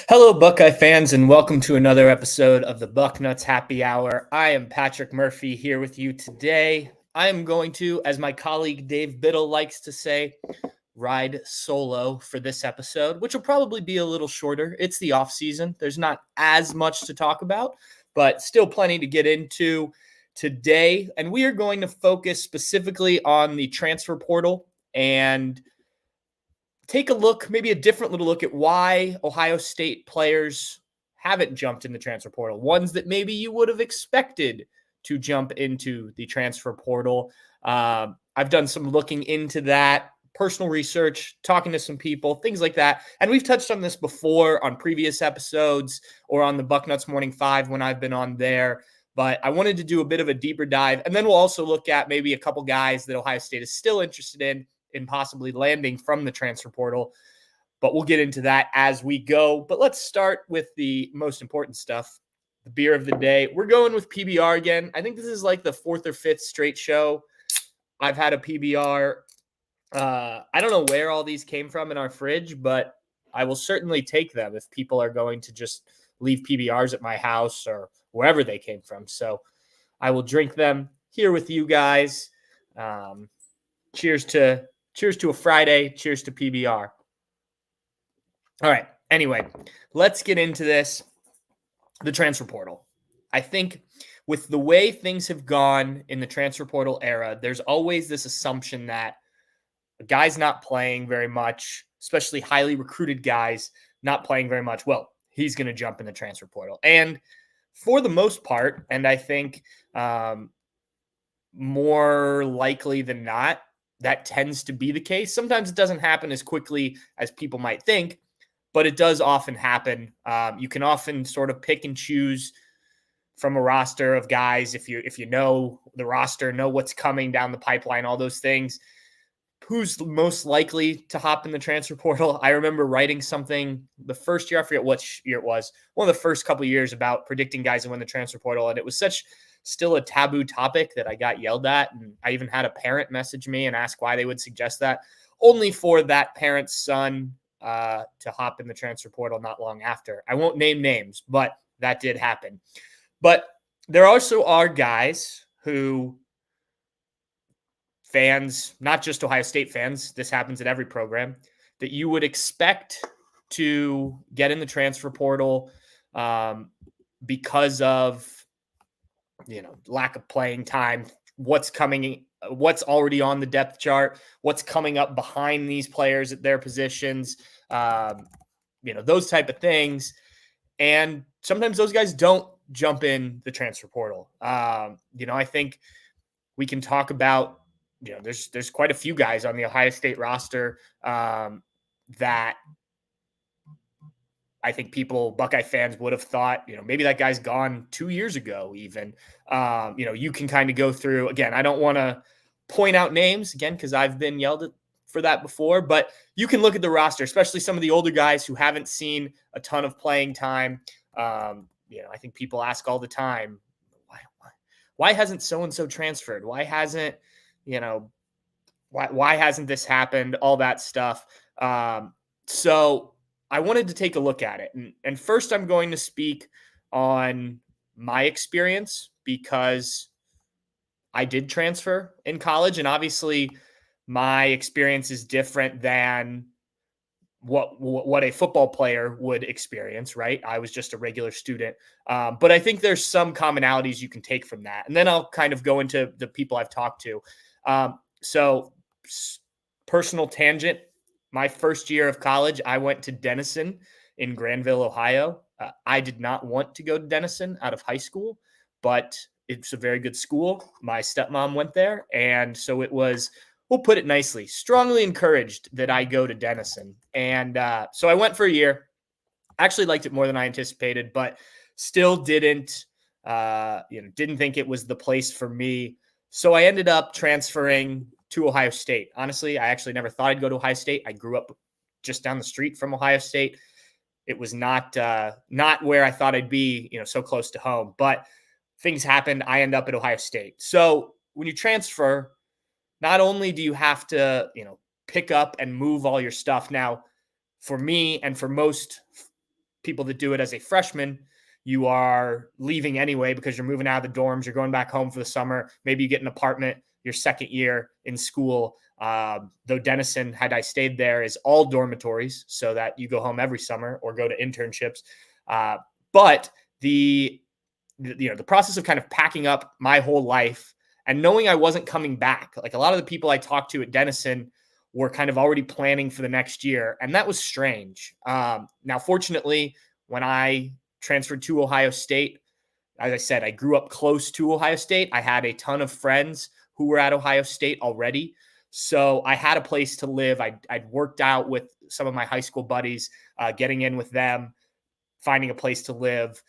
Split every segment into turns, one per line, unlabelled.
Hello, Buckeye fans, and welcome to another episode of the Bucknuts Happy Hour. I am Patrick Murphy here with you today. I am going to, as my colleague Dave Biddle likes to say, ride solo for this episode, which will probably be a little shorter. It's the off season. There's not as much to talk about, but still plenty to get into today. And we are going to focus specifically on the transfer portal and take a look, maybe a different little look at why Ohio State players haven't jumped in the transfer portal. Ones that maybe you would have expected to jump into the transfer portal. I've done some looking into that, personal research, talking to some people, things like that. And we've touched on this before on previous episodes or on the Bucknuts Morning 5 when I've been on there. But I wanted to do a bit of a deeper dive. And then we'll also look at maybe a couple guys that Ohio State is still interested in possibly landing from the transfer portal. But we'll get into that as we go. But let's start with the most important stuff, the beer of the day. We're going with PBR again. I think this is like the fourth or fifth straight show I've had a PBR. I don't know where all these came from in our fridge, but I will certainly take them if people are going to just leave PBRs at my house or wherever they came from. So I will drink them here with you guys. Cheers to a Friday. Cheers to PBR. All right. Anyway, let's get into this. The transfer portal. I think with the way things have gone in the transfer portal era, there's always this assumption that a guy's not playing very much, especially highly recruited guys not playing very much. Well, he's going to jump in the transfer portal. And for the most part, and I think more likely than not, that tends to be the case. Sometimes it doesn't happen as quickly as people might think, but it does often happen. You can often sort of pick and choose from a roster of guys if you know the roster, know what's coming down the pipeline, all those things. Who's most likely to hop in the transfer portal? I remember writing something the first year, I forget what year it was, one of the first couple of years about predicting guys who win the transfer portal, and it was still a taboo topic that I got yelled at. And I even had a parent message me and ask why they would suggest that, only for that parent's son to hop in the transfer portal not long after. I won't name names, but that did happen. But there also are guys who fans, not just Ohio State fans, this happens at every program, that you would expect to get in the transfer portal because of lack of playing time, what's already on the depth chart, what's coming up behind these players at their positions, those type of things. And sometimes those guys don't jump in the transfer portal. I think we can talk about, there's quite a few guys on the Ohio State roster that I think Buckeye fans would have thought, maybe that guy's gone 2 years ago even. You can kind of go through, again, I don't want to point out names again, because I've been yelled at for that before, but you can look at the roster, especially some of the older guys who haven't seen a ton of playing time. I think people ask all the time, why hasn't so-and-so transferred? Why hasn't, why hasn't this happened? All that stuff. So I wanted to take a look at it. And first I'm going to speak on my experience because I did transfer in college, and obviously my experience is different than what a football player would experience, right? I was just a regular student. But I think there's some commonalities you can take from that. And then I'll kind of go into the people I've talked to. So personal tangent, my first year of college, I went to Denison in Granville, Ohio. I did not want to go to Denison out of high school, but it's a very good school. My stepmom went there. And so it was, we'll put it nicely, strongly encouraged that I go to Denison. And so I went for a year. Actually liked it more than I anticipated, but still didn't think it was the place for me. So I ended up transferring to Ohio State. Honestly, I actually never thought I'd go to Ohio State. I grew up just down the street from Ohio State. It was not where I thought I'd be, so close to home. But things happened. I end up at Ohio State. So when you transfer, not only do you have to, pick up and move all your stuff. Now, for me and for most people that do it as a freshman, you are leaving anyway because you're moving out of the dorms. You're going back home for the summer. Maybe you get an apartment your second year in school. Though Denison, had I stayed there, is all dormitories so that you go home every summer or go to internships. But the process of kind of packing up my whole life and knowing I wasn't coming back, like a lot of the people I talked to at Denison were kind of already planning for the next year. And that was strange. Now, fortunately, when I transferred to Ohio State, as I said, I grew up close to Ohio State. I had a ton of friends who were at Ohio State already. So I had a place to live. I'd worked out with some of my high school buddies, getting in with them, finding a place to live.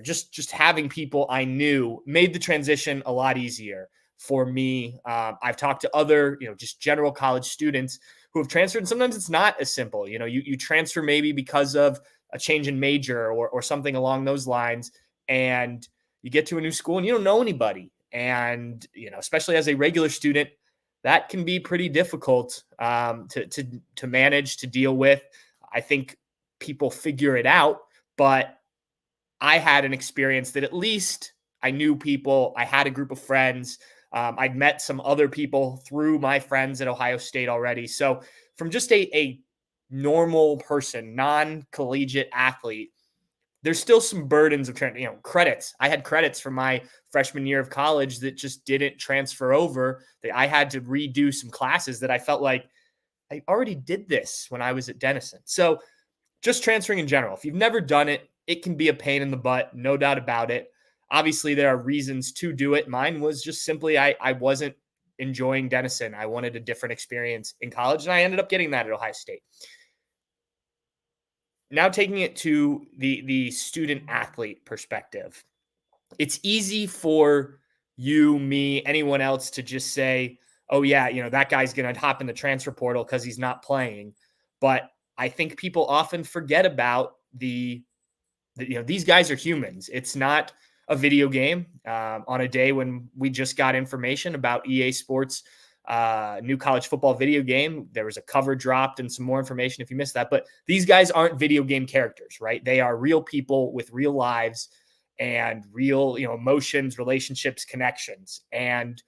Just having people I knew made the transition a lot easier for me. I've talked to other, just general college students who have transferred. And sometimes it's not as simple. You transfer maybe because of a change in major or something along those lines. And you get to a new school and you don't know anybody. And, especially as a regular student, that can be pretty difficult to manage, to deal with. I think people figure it out, but I had an experience that at least I knew people. I had a group of friends. I'd met some other people through my friends at Ohio State already. So from just a normal person, non-collegiate athlete, there's still some burdens of credits. I had credits from my freshman year of college that just didn't transfer over. That I had to redo some classes that I felt like I already did this when I was at Denison. So just transferring in general, if you've never done it, it can be a pain in the butt, no doubt about it. Obviously, there are reasons to do it. Mine was just simply I wasn't enjoying Denison. I wanted a different experience in college, and I ended up getting that at Ohio State. Now taking it to the student athlete perspective, it's easy for you, me, anyone else to just say, oh yeah, that guy's going to hop in the transfer portal because he's not playing. But I think people often forget about these guys are humans. It's not a video game. On a day when we just got information about EA Sports new college football video game, there was a cover dropped and some more information if you missed that. But these guys aren't video game characters, right? They are real people with real lives and real, emotions, relationships, connections. And,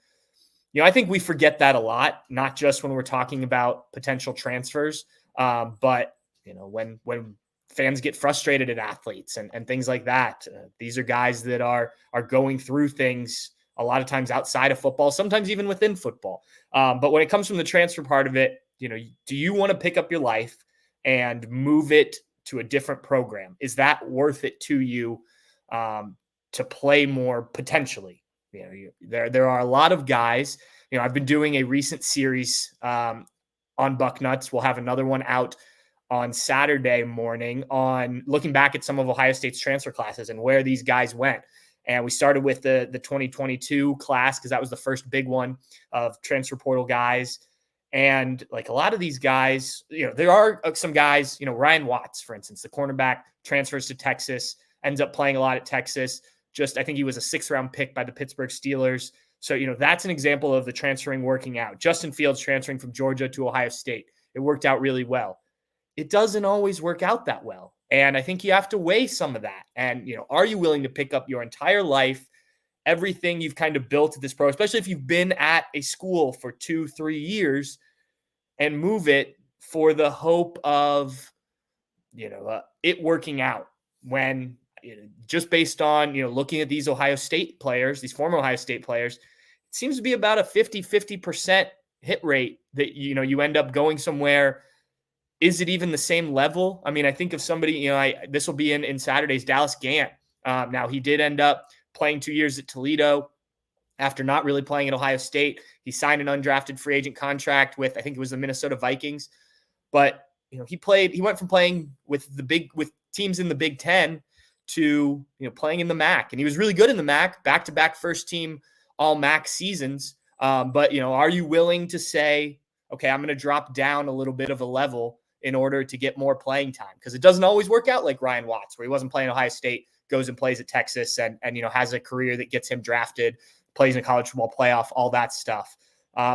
I think we forget that a lot, not just when we're talking about potential transfers, but, when fans get frustrated at athletes and things like that. These are guys that are going through things a lot of times outside of football, sometimes even within football. But when it comes from the transfer part of it, do you want to pick up your life and move it to a different program? Is that worth it to you to play more potentially? There are a lot of guys. I've been doing a recent series on Bucknuts. We'll have another one out on Saturday morning on looking back at some of Ohio State's transfer classes and where these guys went. And we started with the 2022 class because that was the first big one of transfer portal guys. And like a lot of these guys, there are some guys, Ryan Watts, for instance, the cornerback, transfers to Texas, ends up playing a lot at Texas. I think he was a 6th round pick by the Pittsburgh Steelers. So, that's an example of the transferring working out. Justin Fields transferring from Georgia to Ohio State. It worked out really well. It doesn't always work out that well. And I think you have to weigh some of that. And, are you willing to pick up your entire life, everything you've kind of built at this pro, especially if you've been at a school for 2-3 years, and move it for the hope of, it working out when just based on, looking at these Ohio State players, these former Ohio State players, it seems to be about a 50% hit rate that, you end up going somewhere. Is it even the same level? I mean, I think of somebody, this will be in Saturday's Dallas Gant. Now, he did end up playing 2 years at Toledo after not really playing at Ohio State. He signed an undrafted free agent contract with, I think it was the Minnesota Vikings. But, he went from playing with teams in the Big Ten to, playing in the MAC. And he was really good in the MAC, back-to-back first-team all-MAC seasons. But, are you willing to say, okay, I'm going to drop down a little bit of a level in order to get more playing time? Because it doesn't always work out like Ryan Watts, where he wasn't playing Ohio State, goes and plays at Texas and has a career that gets him drafted, plays in a college football playoff, all that stuff.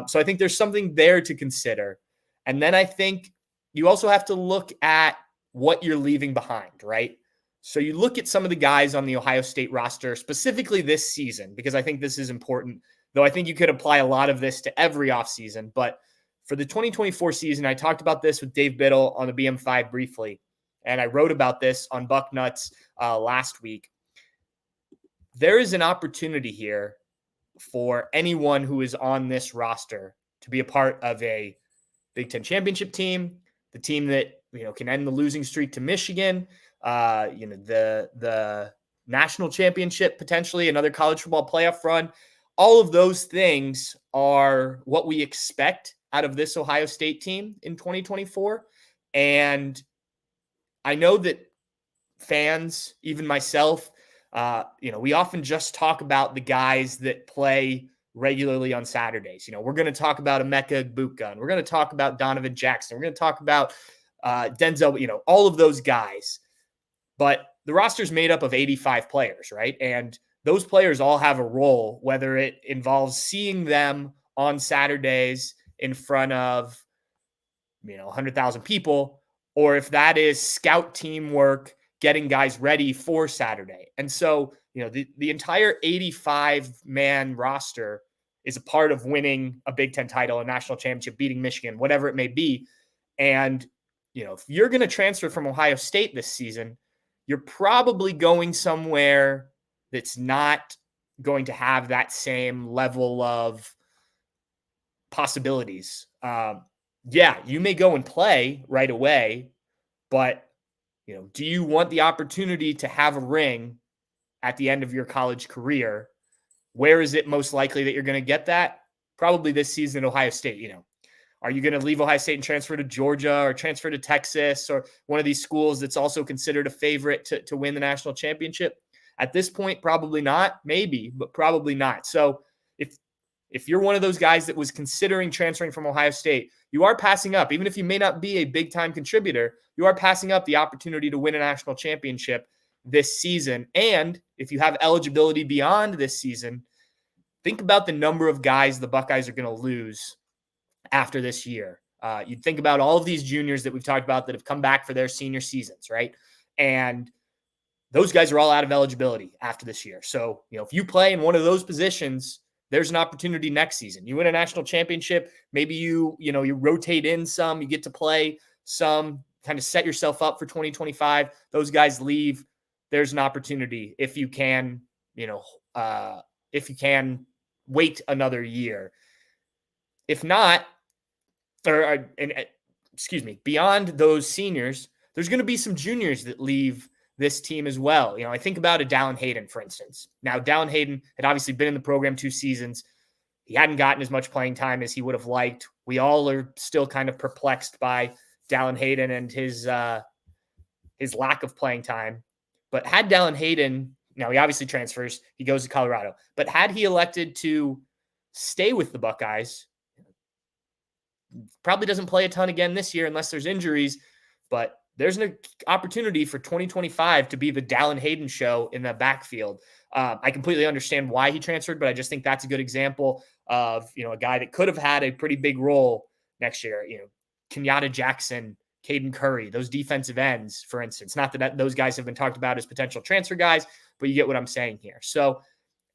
So I think there's something there to consider. And then I think you also have to look at what you're leaving behind, right? So you look at some of the guys on the Ohio State roster, specifically this season, because I think this is important, though I think you could apply a lot of this to every offseason. But for the 2024 season, I talked about this with Dave Biddle on the BM5 briefly, and I wrote about this on Bucknuts last week. There is an opportunity here for anyone who is on this roster to be a part of a Big Ten championship team, the team that can end the losing streak to Michigan, the national championship, potentially another college football playoff run. All of those things are what we expect out of this Ohio State team in 2024. And I know that fans, even myself, we often just talk about the guys that play regularly on Saturdays. We're going to talk about Emeka Egbuka. We're going to talk about Donovan Jackson. We're going to talk about Denzel, all of those guys. But the roster is made up of 85 players, right? And those players all have a role, whether it involves seeing them on Saturdays in front of, 100,000 people, or if that is scout teamwork, getting guys ready for Saturday. And so, the entire 85-man roster is a part of winning a Big Ten title, a national championship, beating Michigan, whatever it may be. And, if you're going to transfer from Ohio State this season, you're probably going somewhere that's not going to have that same level of possibilities. You may go and play right away, but do you want the opportunity to have a ring at the end of your college career? Where is it most likely that you're going to get that? Probably this season at Ohio State. Are you going to leave Ohio State and transfer to Georgia or transfer to Texas or one of these schools that's also considered a favorite to win the national championship? At this point, probably not. Maybe, but probably not. So if you're one of those guys that was considering transferring from Ohio State, you are passing up, even if you may not be a big-time contributor, you are passing up the opportunity to win a national championship this season. And if you have eligibility beyond this season, think about the number of guys the Buckeyes are going to lose after this year. You'd think about all of these juniors that we've talked about that have come back for their senior seasons, right? And those guys are all out of eligibility after this year. So, if you play in one of those positions, there's an opportunity next season. You win a national championship, maybe you rotate in some, you get to play some, kind of set yourself up for 2025. Those guys leave. There's an opportunity if you can, wait another year. If not, beyond those seniors, there's going to be some juniors that leave this team as well. I think about a Dallin Hayden, for instance. Now, Dallin Hayden had obviously been in the program 2 seasons. He hadn't gotten as much playing time as he would have liked. We all are still kind of perplexed by Dallin Hayden and his lack of playing time. But had Dallin Hayden, now he obviously transfers, he goes to Colorado, but had he elected to stay with the Buckeyes, probably doesn't play a ton again this year unless there's injuries, but there's an opportunity for 2025 to be the Dallin Hayden show in the backfield. I completely understand why he transferred, but I just think that's a good example of, a guy that could have had a pretty big role next year. Kenyatta Jackson, Caden Curry, those defensive ends, for instance. Not that those guys have been talked about as potential transfer guys, but you get what I'm saying here. So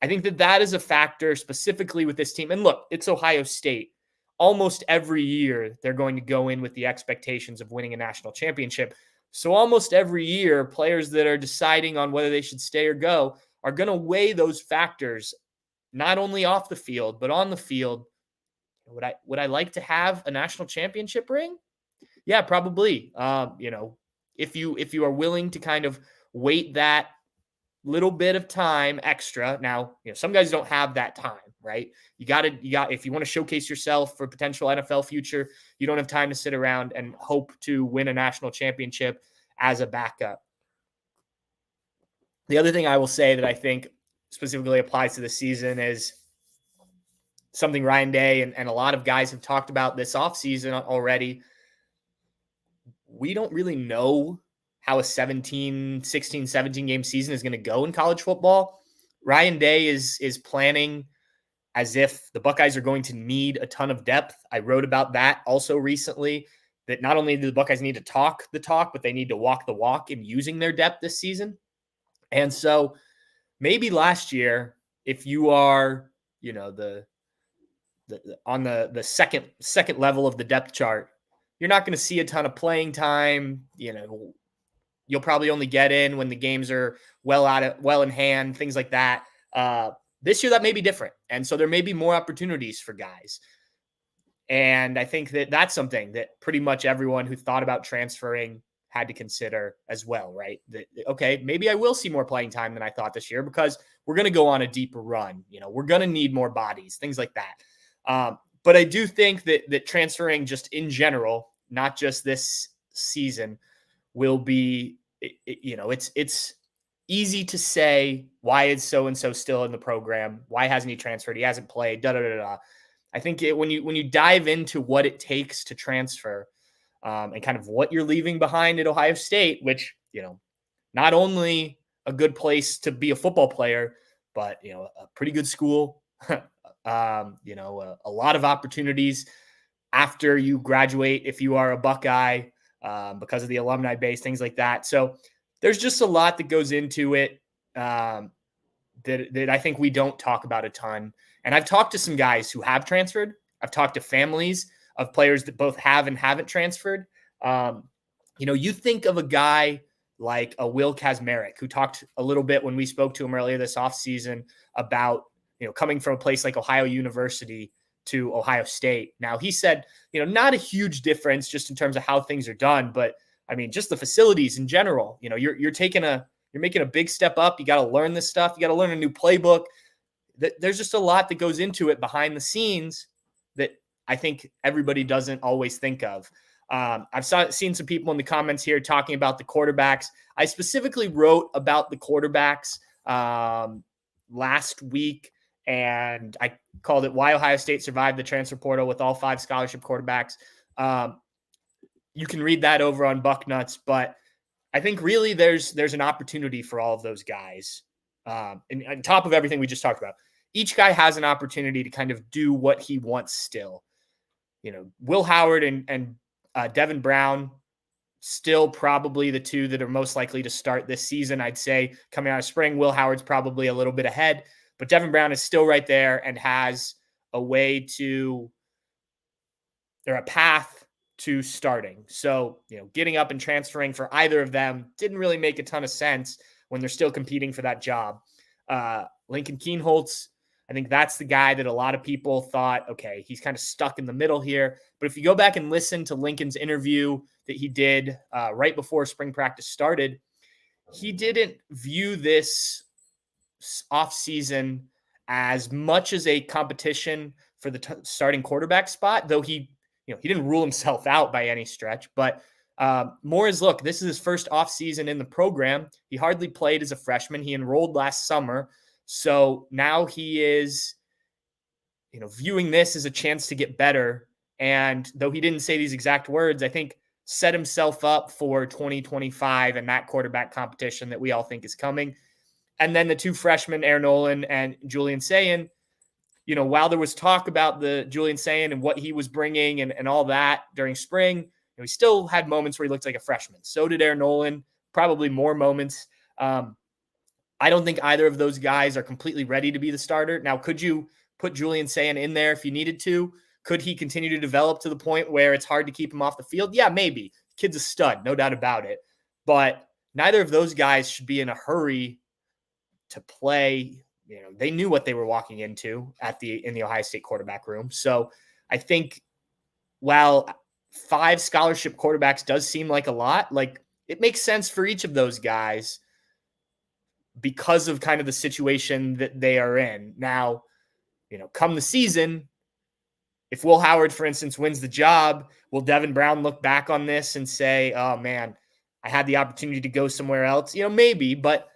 I think that is a factor specifically with this team. And look, it's Ohio State. Almost every year, they're going to go in with the expectations of winning a national championship. So almost every year, players that are deciding on whether they should stay or go are going to weigh those factors, not only off the field, but on the field. Would I like to have a national championship ring? Yeah, probably. If you are willing to kind of wait that little bit of time extra. Now, some guys don't have that time, right? You got if you want to showcase yourself for potential NFL future, you don't have time to sit around and hope to win a national championship as a backup. The other thing I will say that I think specifically applies to the season is something Ryan Day and a lot of guys have talked about this offseason already. We don't really know how a 16, 17 game season is going to go in college football. Ryan Day is planning as if the Buckeyes are going to need a ton of depth. I wrote about that also recently. that not only do the Buckeyes need to talk the talk, but they need to walk the walk in using their depth this season. And so maybe last year, if you are, on the second level of the depth chart, you're not going to see a ton of playing time. You'll probably only get in when the games are well in hand, things like that. This year that may be different, and so there may be more opportunities for guys. And I think that that's something that pretty much everyone who thought about transferring had to consider as well, right? Okay, maybe I will see more playing time than I thought this year because we're going to go on a deeper run. We're going to need more bodies, things like that. But I do think that transferring just in general, not just this season, will be, it's easy to say, why is so-and-so still in the program? Why hasn't he transferred? He hasn't played, da-da-da-da. I think when you dive into what it takes to transfer and kind of what you're leaving behind at Ohio State, which, not only a good place to be a football player, but, a pretty good school, a lot of opportunities after you graduate if you are a Buckeye because of the alumni base, things like that. So there's just a lot that goes into it that I think we don't talk about a ton. And I've talked to some guys who have transferred. I've talked to families of players that both have and haven't transferred. You think of a guy like a Will Kazmarek, who talked a little bit when we spoke to him earlier this offseason about, coming from a place like Ohio University to Ohio State. Now, he said, not a huge difference just in terms of how things are done, but I mean, just the facilities in general. You're making a big step up. You got to learn this stuff. You got to learn a new playbook. There's just a lot that goes into it behind the scenes that I think everybody doesn't always think of. I've seen some people in the comments here talking about the quarterbacks. I specifically wrote about the quarterbacks last week, and I called it "Why Ohio State Survived the Transfer Portal with All 5 Scholarship Quarterbacks." You can read that over on Bucknuts, but I think really there's an opportunity for all of those guys. And on top of everything we just talked about, each guy has an opportunity to kind of do what he wants still. Will Howard and Devin Brown, still probably the two that are most likely to start this season. I'd say coming out of spring, Will Howard's probably a little bit ahead, but Devin Brown is still right there and has a path to starting. So, getting up and transferring for either of them didn't really make a ton of sense when they're still competing for that job. Lincoln Kienholz, I think that's the guy that a lot of people thought, okay, he's kind of stuck in the middle here. But if you go back and listen to Lincoln's interview that he did right before spring practice started, he didn't view this offseason as much as a competition for the starting quarterback spot, though he didn't rule himself out by any stretch, but more as, look, this is his first offseason in the program. He hardly played as a freshman. He enrolled last summer. So now he is, viewing this as a chance to get better. And though he didn't say these exact words, I think set himself up for 2025 and that quarterback competition that we all think is coming. And then the two freshmen, Aaron Nolan and Julian Sayin, while there was talk about the Julian Sayin and what he was bringing and all that during spring, he still had moments where he looked like a freshman. So did Aaron Nolan, probably more moments. I don't think either of those guys are completely ready to be the starter. Now, could you put Julian Sayin in there if you needed to? Could he continue to develop to the point where it's hard to keep him off the field? Yeah, maybe. Kid's a stud, no doubt about it. But neither of those guys should be in a hurry to play. They knew what they were walking into in the Ohio State quarterback room. So I think while 5 scholarship quarterbacks does seem like a lot, like it makes sense for each of those guys because of kind of the situation that they are in. Now, come the season, if Will Howard, for instance, wins the job, will Devin Brown look back on this and say, oh man, I had the opportunity to go somewhere else? Maybe, but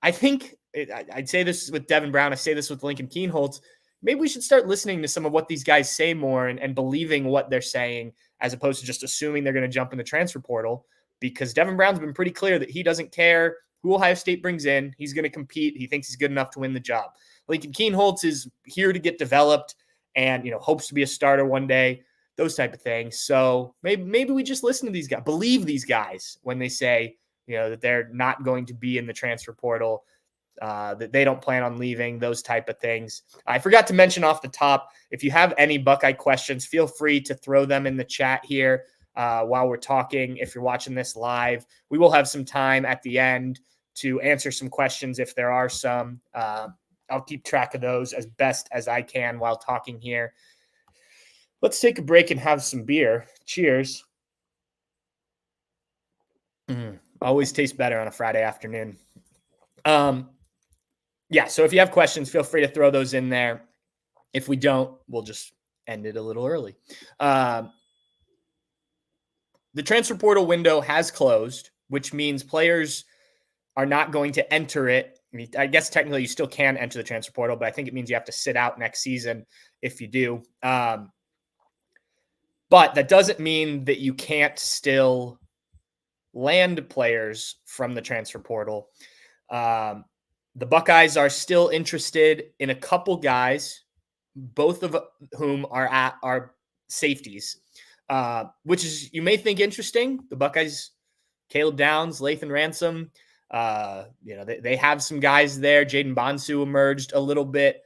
I think I'd say this with Devin Brown. I say this with Lincoln Kienholz. Maybe we should start listening to some of what these guys say more and believing what they're saying, as opposed to just assuming they're going to jump in the transfer portal, because Devin Brown's been pretty clear that he doesn't care who Ohio State brings in. He's going to compete. He thinks he's good enough to win the job. Lincoln Kienholz is here to get developed and, hopes to be a starter one day. those type of things. So maybe we just listen to these guys, believe these guys when they say, that they're not going to be in the transfer portal, that they don't plan on leaving, those type of things. I forgot to mention off the top, if you have any Buckeye questions, feel free to throw them in the chat here while we're talking. If you're watching this live, we will have some time at the end to answer some questions if there are some. I'll keep track of those as best as I can while talking here. Let's take a break and have some beer. Cheers. Always tastes better on a Friday afternoon. Yeah, so if you have questions, feel free to throw those in there. If we don't, we'll just end it a little early. The transfer portal window has closed, which means players are not going to enter it. I guess technically you still can enter the transfer portal, but I think it means you have to sit out next season if you do. But that doesn't mean that you can't still land players from the transfer portal. The Buckeyes are still interested in a couple guys, both of whom are safeties, which is, you may think, interesting. The Buckeyes, Caleb Downs, Lathan Ransom, they have some guys there. Jaden Bonsu emerged a little bit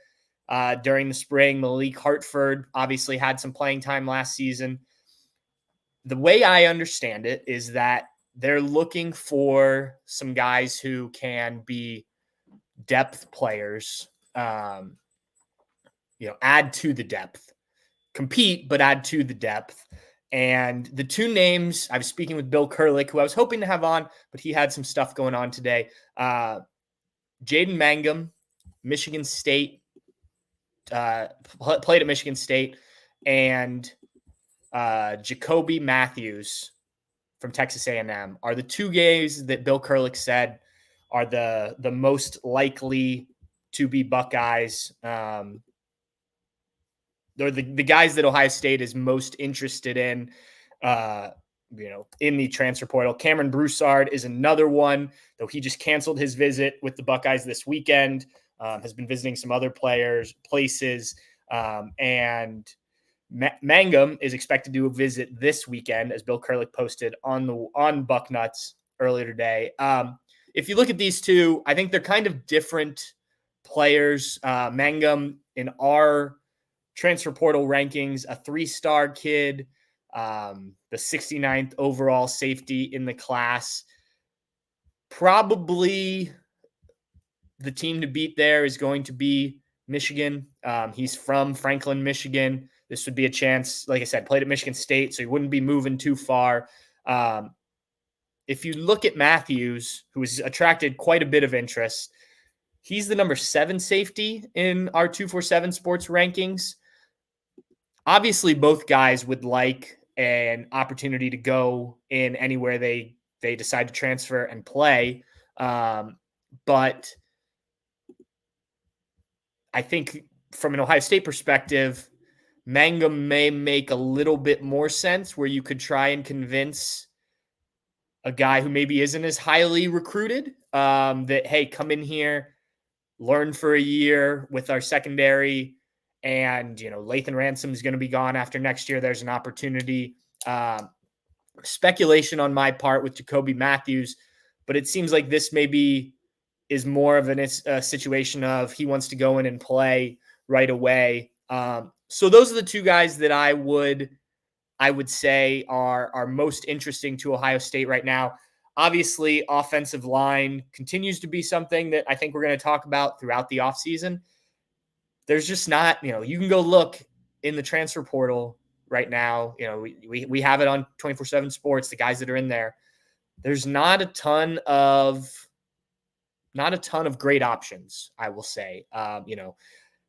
during the spring. Malik Hartford obviously had some playing time last season. The way I understand it is that they're looking for some guys who can be depth players, add to the depth, compete, but add to the depth. And the two names, I was speaking with Bill Kurlick, who I was hoping to have on, but he had some stuff going on today. Jaden Mangum, Michigan State, played at Michigan State, and Jacoby Matthews from Texas A&M are the two guys that Bill Kurlick said are the most likely to be Buckeyes. They're the guys that Ohio State is most interested in, in the transfer portal. Cameron Broussard is another one, though he just canceled his visit with the Buckeyes this weekend, has been visiting some other places, and Mangum is expected to visit this weekend, as Bill Kurlick posted on Bucknuts earlier today. If you look at these two, I think they're kind of different players. Mangum, in our transfer portal rankings, a 3-star kid, the 69th overall safety in the class. Probably the team to beat there is going to be Michigan. He's from Franklin, Michigan. This would be a chance, like I said, played at Michigan State, so he wouldn't be moving too far. If you look at Matthews, who has attracted quite a bit of interest, he's the number 7 safety in our 247 sports rankings. Obviously, both guys would like an opportunity to go in anywhere they decide to transfer and play. But I think from an Ohio State perspective, Mangum may make a little bit more sense, where you could try and convince a guy who maybe isn't as highly recruited that, hey, come in here, learn for a year with our secondary, and, Lathan Ransom is going to be gone after next year. There's an opportunity. Speculation on my part with Jacoby Matthews, but it seems like this maybe is more of a situation of he wants to go in and play right away. So those are the two guys that I would say are most interesting to Ohio State right now. Obviously, offensive line continues to be something that I think we're going to talk about throughout the offseason. There's just not, you can go look in the transfer portal right now. We have it on 24/7 Sports, the guys that are in there. There's not a ton of great options, I will say.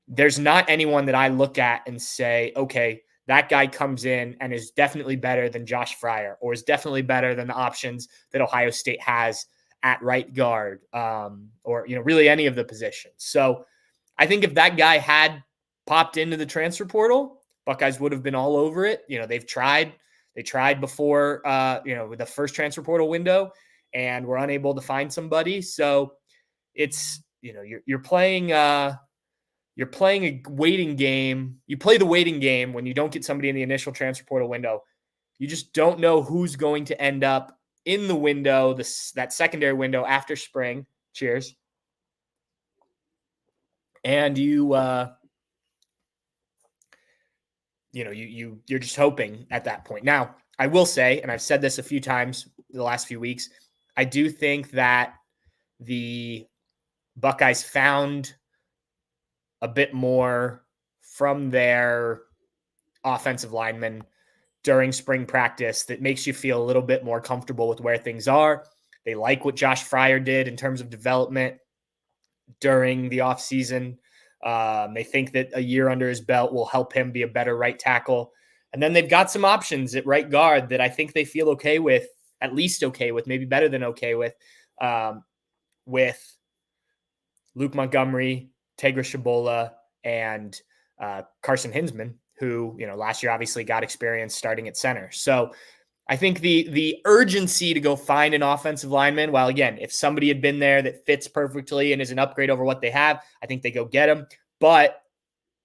There's not anyone that I look at and say, okay, that guy comes in and is definitely better than Josh Fryer, or is definitely better than the options that Ohio State has at right guard, or really any of the positions. So I think if that guy had popped into the transfer portal, Buckeyes would have been all over it. They tried before, with the first transfer portal window, and were unable to find somebody. So it's, you're playing you're playing a waiting game. You play the waiting game when you don't get somebody in the initial transfer portal window. You just don't know who's going to end up in the window, that secondary window after spring. Cheers. And you're just hoping at that point. Now, I will say, and I've said this a few times the last few weeks, I do think that the Buckeyes found a bit more from their offensive linemen during spring practice that makes you feel a little bit more comfortable with where things are. They like what Josh Fryer did in terms of development during the offseason. They think that a year under his belt will help him be a better right tackle. And then they've got some options at right guard that I think they feel okay with, at least okay with, maybe better than okay with Luke Montgomery, Tegra Shabola, and Carson Hinsman, who, last year obviously got experience starting at center. So I think the urgency to go find an offensive lineman, while again, if somebody had been there that fits perfectly and is an upgrade over what they have, I think they go get him. But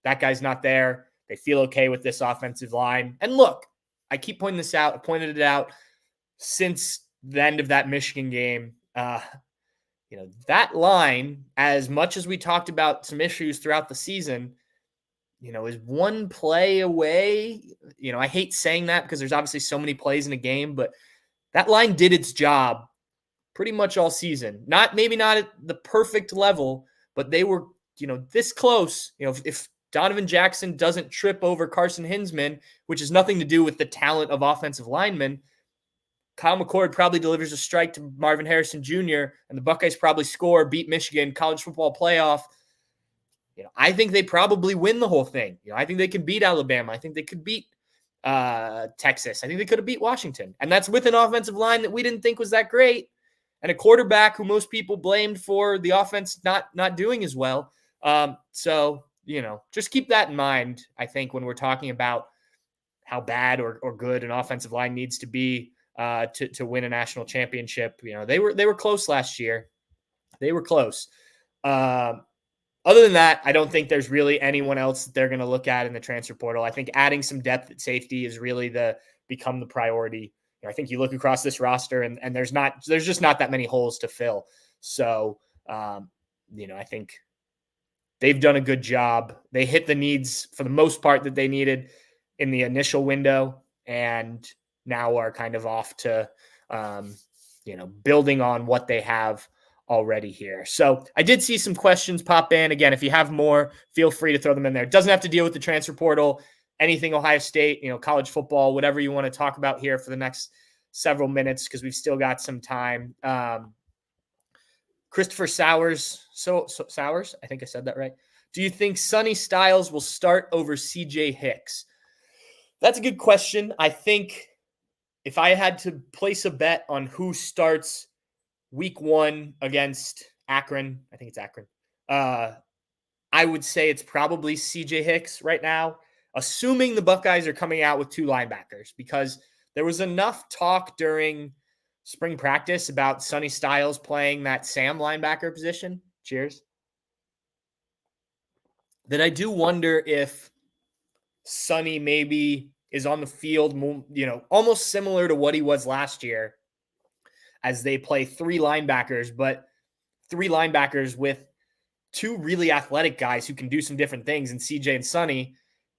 that guy's not there. They feel okay with this offensive line. And look, I keep pointing this out. I pointed it out since the end of that Michigan game. That line, as much as we talked about some issues throughout the season, is one play away. I hate saying that because there's obviously so many plays in a game, but that line did its job pretty much all season. Maybe not at the perfect level, but they were, this close. If Donovan Jackson doesn't trip over Carson Hinsman, which has nothing to do with the talent of offensive linemen, Kyle McCord probably delivers a strike to Marvin Harrison Jr., and the Buckeyes probably score, beat Michigan, college football playoff. I think they probably win the whole thing. I think they could beat Alabama. I think they could beat Texas. I think they could have beat Washington. And that's with an offensive line that we didn't think was that great, and a quarterback who most people blamed for the offense not doing as well. So just keep that in mind, I think, when we're talking about how bad or good an offensive line needs to be to win a national championship. They were close last year. They were close. Other than that, I don't think there's really anyone else that they're going to look at in the transfer portal. I think adding some depth at safety is really become the priority. I think you look across this roster and there's just not that many holes to fill. So, I think they've done a good job. They hit the needs for the most part that they needed in the initial window, and now are kind of off to, building on what they have already here. So I did see some questions pop in. Again, if you have more, feel free to throw them in there. It doesn't have to deal with the transfer portal, anything Ohio State, college football, whatever you want to talk about here for the next several minutes, because we've still got some time. Christopher Sowers, Sowers, I think I said that right. Do you think Sonny Styles will start over CJ Hicks? That's a good question. I think if I had to place a bet on who starts week 1 against Akron, I think it's Akron, I would say it's probably CJ Hicks right now, assuming the Buckeyes are coming out with 2 linebackers, because there was enough talk during spring practice about Sonny Styles playing that Sam linebacker position. Cheers. That I do wonder if Sonny maybe is on the field, almost similar to what he was last year, as they play 3 linebackers, but 3 linebackers with 2 really athletic guys who can do some different things in CJ and Sonny.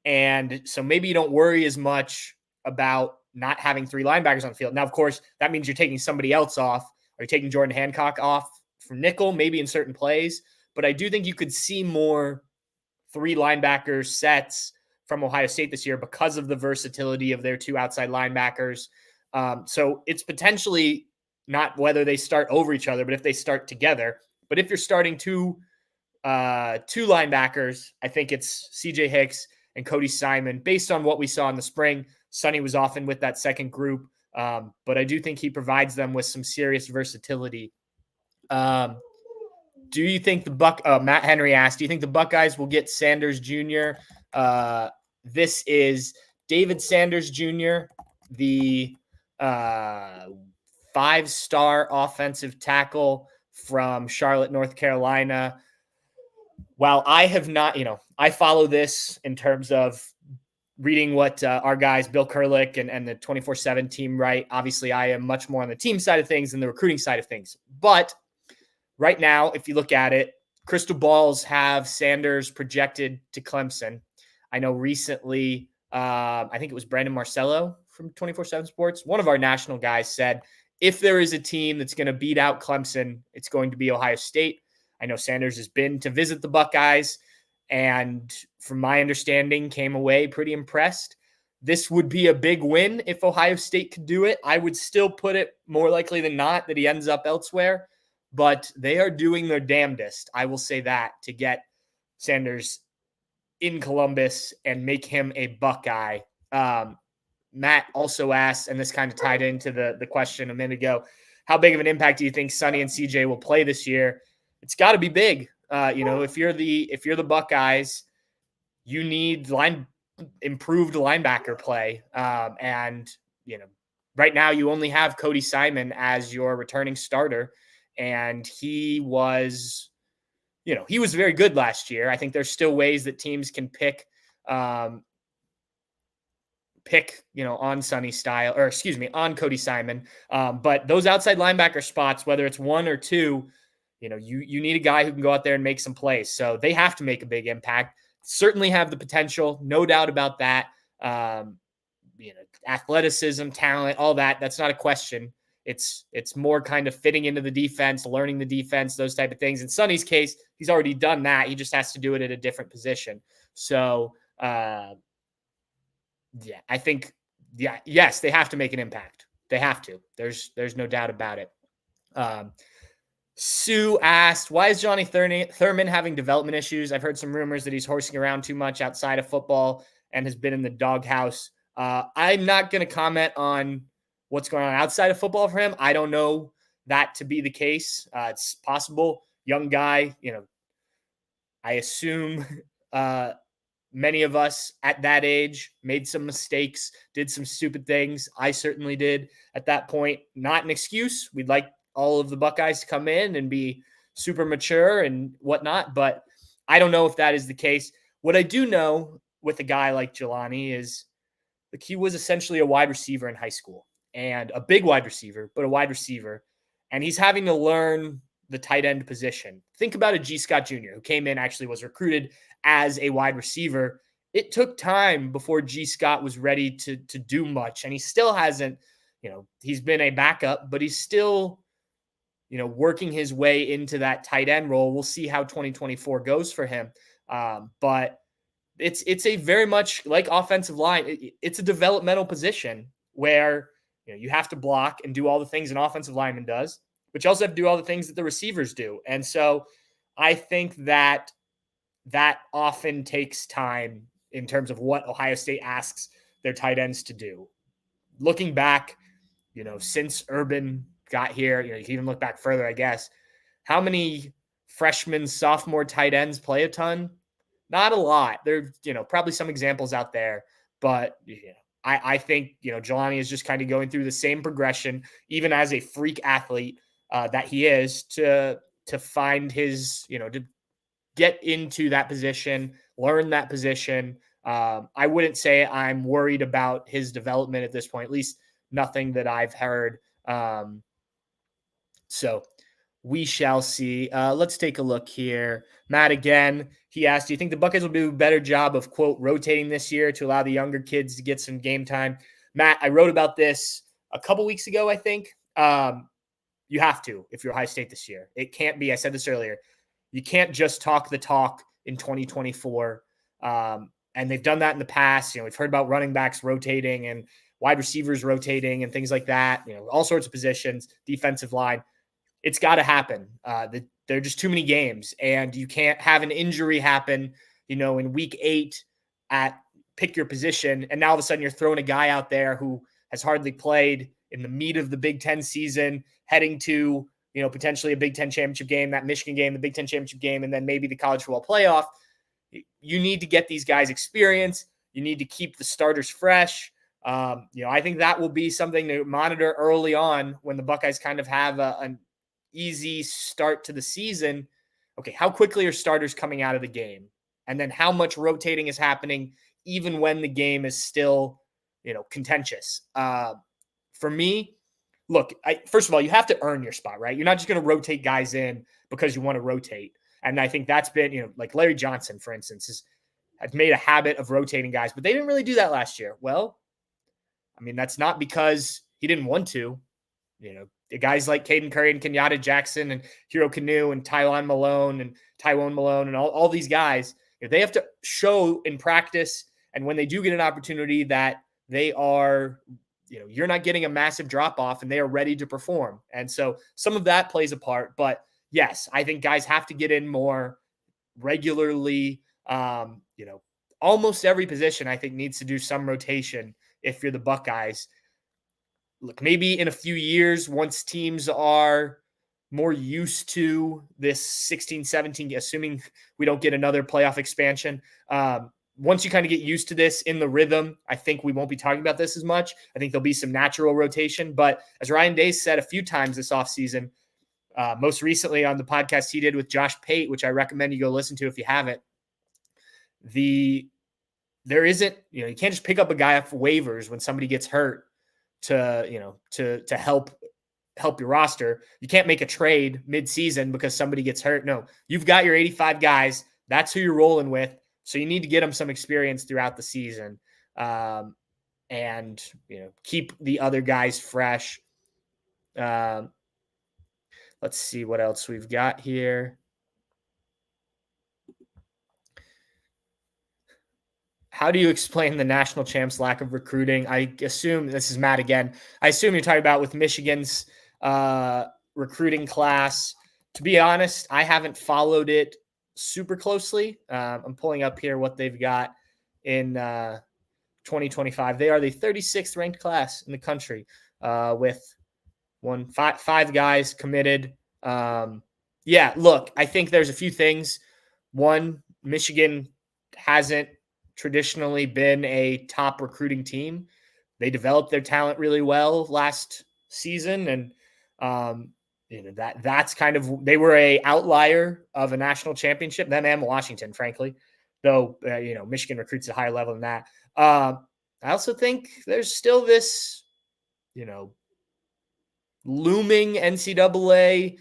And so maybe you don't worry as much about not having 3 linebackers on the field. Now, of course, that means you're taking somebody else off, or you're taking Jordan Hancock off from nickel, maybe in certain plays. But I do think you could see more 3 linebacker sets from Ohio State this year because of the versatility of their 2 outside linebackers. So it's potentially not whether they start over each other, but if they start together. But if you're starting 2 linebackers, I think it's CJ Hicks and Cody Simon. Based on what we saw in the spring, Sonny was often with that second group, but I do think he provides them with some serious versatility. Do you think Matt Henry asked, do you think the Buckeyes will get Sanders Jr.? This is David Sanders Jr., the 5-star offensive tackle from Charlotte, North Carolina. while I have not, I follow this in terms of reading what our guys, Bill Kurlick and the 24/7 team write. Obviously, I am much more on the team side of things than the recruiting side of things. But right now, if you look at it, crystal balls have Sanders projected to Clemson. I know recently, I think it was Brandon Marcello from 24/7 Sports, one of our national guys, said, if there is a team that's going to beat out Clemson, it's going to be Ohio State. I know Sanders has been to visit the Buckeyes, and from my understanding, came away pretty impressed. This would be a big win if Ohio State could do it. I would still put it more likely than not that he ends up elsewhere, but they are doing their damnedest, I will say that, to get Sanders in Columbus and make him a Buckeye. Matt also asked, and this kind of tied into the question a minute ago, how big of an impact do you think Sonny and CJ will play this year? It's got to be big. If you're the Buckeyes, you need improved linebacker play. And right now you only have Cody Simon as your returning starter, and he was very good last year. I think there's still ways that teams can pick on Sonny style, or excuse me, on Cody Simon. But those outside linebacker spots, whether it's one or two, you need a guy who can go out there and make some plays. So they have to make a big impact. Certainly have the potential, no doubt about that. Athleticism, talent, all that. That's not a question. It's more kind of fitting into the defense, learning the defense, those type of things. In Sonny's case, he's already done that. He just has to do it at a different position. So, I think, yes, they have to make an impact. They have to. There's no doubt about it. Sue asked, why is Johnny Thurman having development issues? I've heard some rumors that he's horsing around too much outside of football and has been in the doghouse. I'm not going to comment on what's going on outside of football for him. I don't know that to be the case. It's possible. Young guy, I assume many of us at that age made some mistakes, did some stupid things. I certainly did at that point. Not an excuse. We'd like all of the Buckeyes to come in and be super mature and whatnot, but I don't know if that is the case. What I do know with a guy like Jelani is, like, he was essentially a wide receiver in high school, and a big wide receiver, but a wide receiver. And he's having to learn the tight end position. Think about a G. Scott Jr., who came in, actually was recruited as a wide receiver. It took time before G. Scott was ready to do much. And he still hasn't, he's been a backup, but he's still, working his way into that tight end role. We'll see how 2024 goes for him. But it's a very much like offensive line. It's a developmental position where you have to block and do all the things an offensive lineman does, but you also have to do all the things that the receivers do. And so I think that often takes time in terms of what Ohio State asks their tight ends to do. Looking back, since Urban got here, you can even look back further, I guess. How many freshman, sophomore tight ends play a ton? Not a lot. There, probably some examples out there, but I think, Jelani is just kind of going through the same progression, even as a freak athlete that he is, to find his, to get into that position, learn that position. I wouldn't say I'm worried about his development at this point, at least nothing that I've heard. So we shall see. Let's take a look here. Matt, again, he asked, do you think the Buckeyes will do a better job of, quote, rotating this year to allow the younger kids to get some game time? Matt, I wrote about this a couple weeks ago, I think. You have to if you're Ohio State this year. It can't be, I said this earlier, you can't just talk the talk in 2024. And they've done that in the past. We've heard about running backs rotating and wide receivers rotating and things like that, all sorts of positions, defensive line. It's got to happen. There are just too many games, and you can't have an injury happen, in week 8 at pick your position. And now all of a sudden you're throwing a guy out there who has hardly played in the meat of the Big Ten season, heading to, potentially a Big Ten championship game, that Michigan game, the Big Ten championship game, and then maybe the college football playoff. You need to get these guys experience. You need to keep the starters fresh. I think that will be something to monitor early on when the Buckeyes kind of have an easy start to the season. okay, how quickly are starters coming out of the game? And then how much rotating is happening even when the game is still, contentious. For me, look, first of all, you have to earn your spot, right? You're not just going to rotate guys in because you want to rotate. And I think that's been, like Larry Johnson, for instance, has made a habit of rotating guys, but they didn't really do that last year. Well, I mean, that's not because he didn't want to. The guys like Caden Curry and Kenyatta Jackson and Hero Canoe and Tywone Malone and all these guys, they have to show in practice and when they do get an opportunity that they are, you're not getting a massive drop off and they are ready to perform. And so some of that plays a part. But yes, I think guys have to get in more regularly. Almost every position I think needs to do some rotation if you're the Buckeyes. Look, maybe in a few years, once teams are more used to this 16-17, assuming we don't get another playoff expansion, once you kind of get used to this in the rhythm, I think we won't be talking about this as much. I think there'll be some natural rotation. But as Ryan Day said a few times this offseason, most recently on the podcast he did with Josh Pate, which I recommend you go listen to if you haven't, there isn't, you can't just pick up a guy off waivers when somebody gets hurt to help your roster. You can't make a trade mid-season because somebody gets hurt. No, you've got your 85 guys. That's who you're rolling with. So you need to get them some experience throughout the season, and keep the other guys fresh. Let's see what else we've got here. How do you explain the national champs' lack of recruiting? I assume, this is Matt again, I assume you're talking about with Michigan's recruiting class. To be honest, I haven't followed it super closely. I'm pulling up here what they've got in 2025. They are the 36th ranked class in the country, with five guys committed. Look, I think there's a few things. One, Michigan hasn't traditionally been a top recruiting team. They developed their talent really well last season, and that's kind of, they were a outlier of a national championship, them and Washington, frankly, though Michigan recruits at a higher level than that. I also think there's still this looming NCAA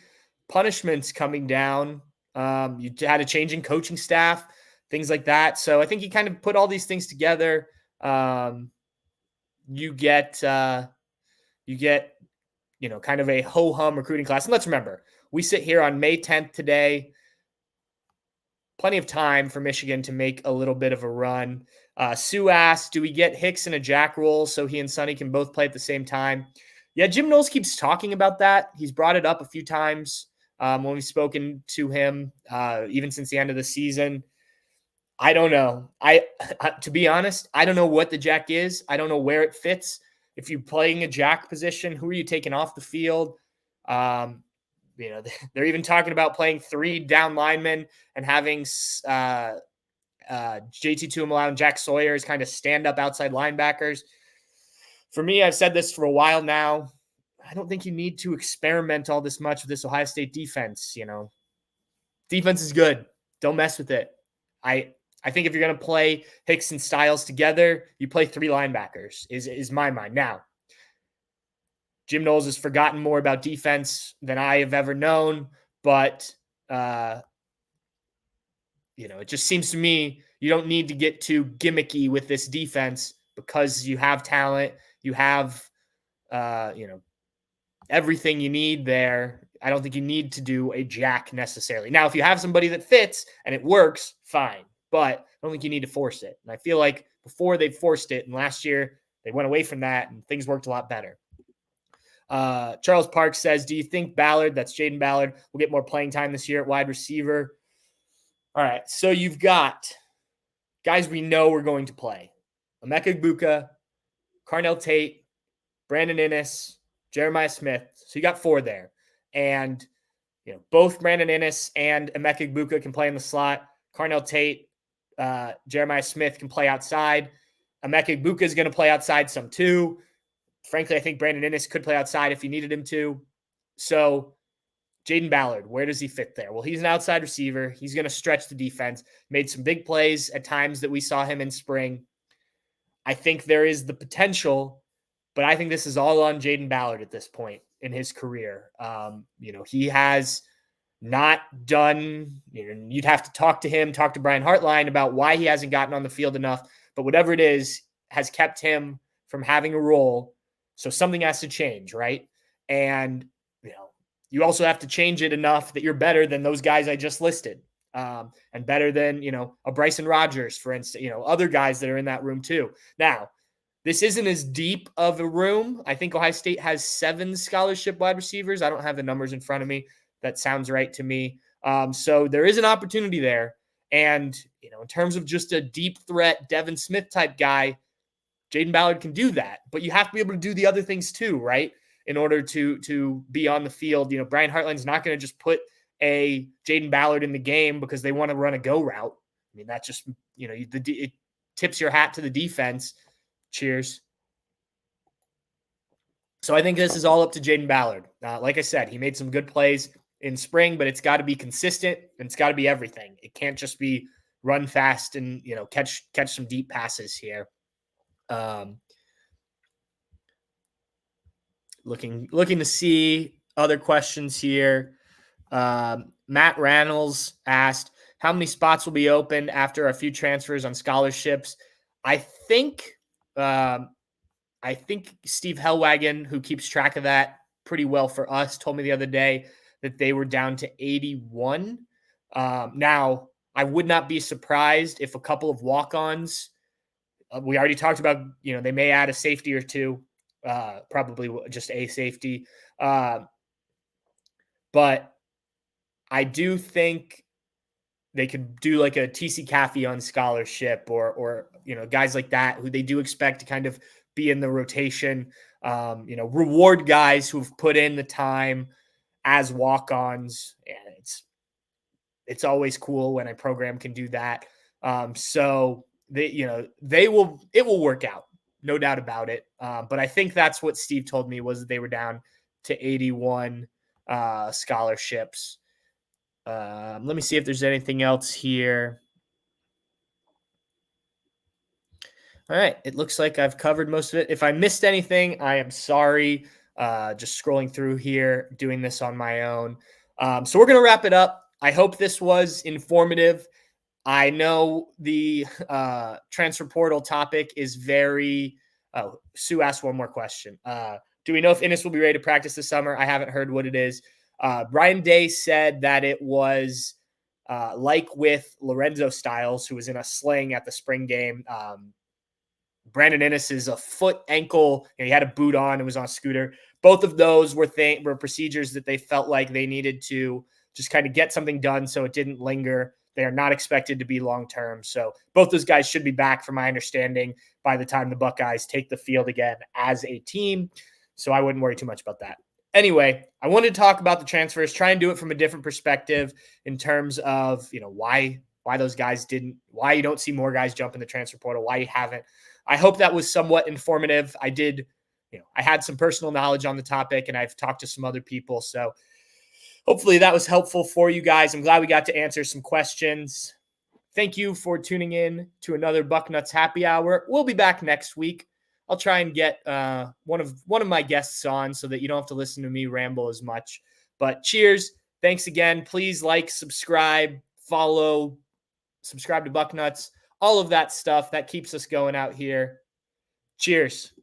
punishments coming down. You had a change in coaching staff, things like that. So I think you kind of put all these things together. You get kind of a ho-hum recruiting class. And let's remember, we sit here on May 10th today. Plenty of time for Michigan to make a little bit of a run. Sue asked, do we get Hicks in a jack role so he and Sonny can both play at the same time? Yeah, Jim Knowles keeps talking about that. He's brought it up a few times when we've spoken to him, even since the end of the season. I don't know. To be honest, I don't know what the jack is. I don't know where it fits. If you're playing a jack position, who are you taking off the field? They're even talking about playing 3 down linemen and having JT Tuimoloau and Jack Sawyer as kind of stand-up outside linebackers. For me, I've said this for a while now. I don't think you need to experiment all this much with this Ohio State defense. Defense is good. Don't mess with it. I think if you're going to play Hicks and Styles together, you play 3 linebackers is my mind. Now, Jim Knowles has forgotten more about defense than I have ever known, but it just seems to me you don't need to get too gimmicky with this defense because you have talent, you have everything you need there. I don't think you need to do a jack necessarily. Now, if you have somebody that fits and it works, fine, but I don't think you need to force it. And I feel like before they forced it, and last year they went away from that and things worked a lot better. Charles Parks says, do you think Ballard, that's Jaden Ballard, will get more playing time this year at wide receiver? All right, so you've got guys we know are going to play. Emeka Egbuka, Carnell Tate, Brandon Inniss, Jeremiah Smith. So you got 4 there. And both Brandon Inniss and Emeka Egbuka can play in the slot. Carnell Tate, Jeremiah Smith can play outside. Emeka Egbuka is going to play outside some too. Frankly, I think Brandon Inniss could play outside if you needed him to. So Jaden Ballard, where does he fit there? Well, he's an outside receiver. He's going to stretch the defense, made some big plays at times that we saw him in spring. I think there is the potential, but I think this is all on Jaden Ballard at this point in his career. He has not done, you'd have to talk to him, talk to Brian Hartline about why he hasn't gotten on the field enough, but whatever it is has kept him from having a role. So something has to change, right? And, you also have to change it enough that you're better than those guys I just listed, and better than, a Bryson Rogers, for instance, other guys that are in that room too. Now, this isn't as deep of a room. I think Ohio State has 7 scholarship wide receivers. I don't have the numbers in front of me. That sounds right to me. So there is an opportunity there. And, in terms of just a deep threat, Devin Smith type guy, Jaden Ballard can do that. But you have to be able to do the other things too, right? In order to be on the field. Brian Hartline's not going to just put a Jaden Ballard in the game because they want to run a go route. I mean, that just, it tips your hat to the defense. Cheers. So I think this is all up to Jaden Ballard. Like I said, he made some good plays in spring, but it's got to be consistent and it's got to be everything. It can't just be run fast and, catch some deep passes here. Looking to see other questions here. Matt Reynolds asked, how many spots will be open after a few transfers on scholarships? I think Steve Hellwagon, who keeps track of that pretty well for us, told me the other day that they were down to 81. Now, I would not be surprised if a couple of walk-ons, we already talked about, they may add a safety or two, probably just a safety. But I do think they could do like a TC Caffey on scholarship or guys like that who they do expect to kind of be in the rotation, reward guys who've put in the time as walk-ons. And it's always cool when a program can do that. So it will work out, no doubt about it. But I think that's what Steve told me, was that they were down to 81 scholarships. Let me see if there's anything else here. All right. It looks like I've covered most of it. If I missed anything, I am sorry. Just scrolling through here, doing this on my own. So we're going to wrap it up. I hope this was informative. I know the transfer portal topic is very Sue asked one more question. Do we know if Innis will be ready to practice this summer? I haven't heard what it is. Brian Day said that it was like with Lorenzo Styles, who was in a sling at the spring game. Brandon Innis is a foot, ankle. He had a boot on and was on a scooter. Both of those were procedures that they felt like they needed to just kind of get something done so it didn't linger. They are not expected to be long-term. So both those guys should be back, from my understanding, by the time the Buckeyes take the field again as a team. So I wouldn't worry too much about that. Anyway, I wanted to talk about the transfers, try and do it from a different perspective in terms of, why those guys why you don't see more guys jump in the transfer portal, why you haven't. I hope that was somewhat informative. I had some personal knowledge on the topic, and I've talked to some other people. So hopefully that was helpful for you guys. I'm glad we got to answer some questions. Thank you for tuning in to another Bucknuts Happy Hour. We'll be back next week. I'll try and get one of my guests on so that you don't have to listen to me ramble as much. But cheers. Thanks again. Please like, subscribe, follow, subscribe to Bucknuts, all of that stuff that keeps us going out here. Cheers.